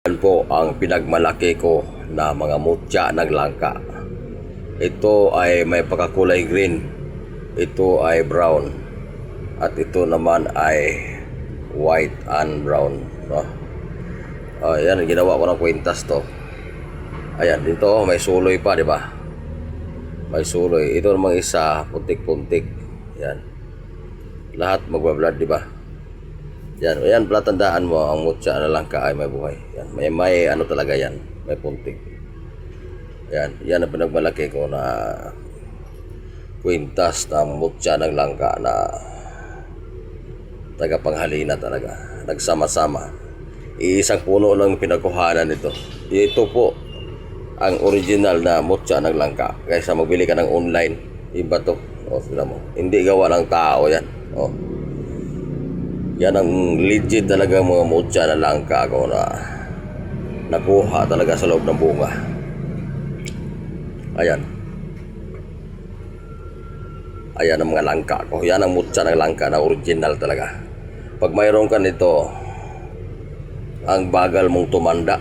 Yan po ang pinagmalaki ko na mga mutya ng langka. Ito ay may pagkakulay green, ito ay brown, at ito naman ay white and brown, no? Ayan, ginawa ko ng kwintas to. Ayan, dito may suloy pa, di ba? May suloy. Ito namang isa, puntik-puntik. Yan. Lahat magbablad, di ba? Yan, ayan, pala tandaan mo ang mutya na langka ay may buhay. Yan, may ano talaga yan, may puntik. Yan, yan ang pinagmalaki ko na kwintas ng mutya ng langka na tagapanghalina talaga. Nagsama-sama. Iisang puno lang pinagkuhanan nito. Ito po ang original na mutya ng langka. Kaysa magbili ka ng online, iba to. O, sila mo. Hindi gawa ng tao yan. O. Yan ang legit talaga mga mutya na langka ko na nakuha talaga sa loob ng bunga. Ayan. Ayan ang mga langka ko. Yan ang mutya ng langka na original talaga. Pag mayroon ka nito, ang bagal mong tumanda.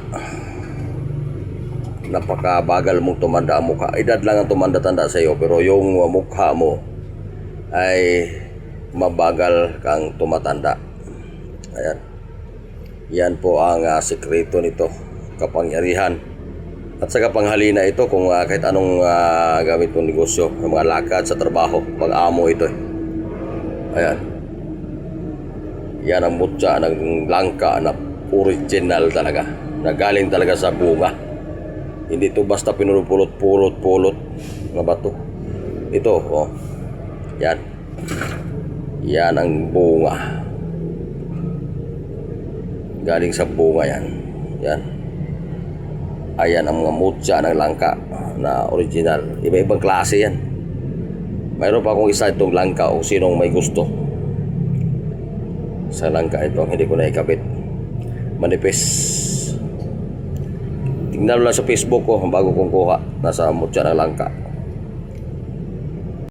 Napakabagal mong tumanda ang mukha. Edad lang ang tumanda-tanda sa iyo, pero yung mukha mo ay mabagal kang tumatanda. Ayan. Yan po ang sekreto nito, kapangyarihan. At sa kapanghalina ito kung kahit anong gamit mong negosyo, mga lakad sa trabaho, pag-amo ito. Ayan. Yan ang mutya ng langka na original talaga. Na galing talaga sa bunga. Hindi ito basta pinulot-pulot na bato. Ito, oh. Yan. Yan ang bunga. Galing sa bunga yan. Yan. Ayan ang mga mutya ng langka na original. Iba-ibang klase yan. Mayroon pa akong isa itong langka o sinong may gusto. Sa langka ito, hindi ko na ikabit. Manipis. Tingnan mo lang sa Facebook ko bago kong kuha. Nasa mutya ng langka.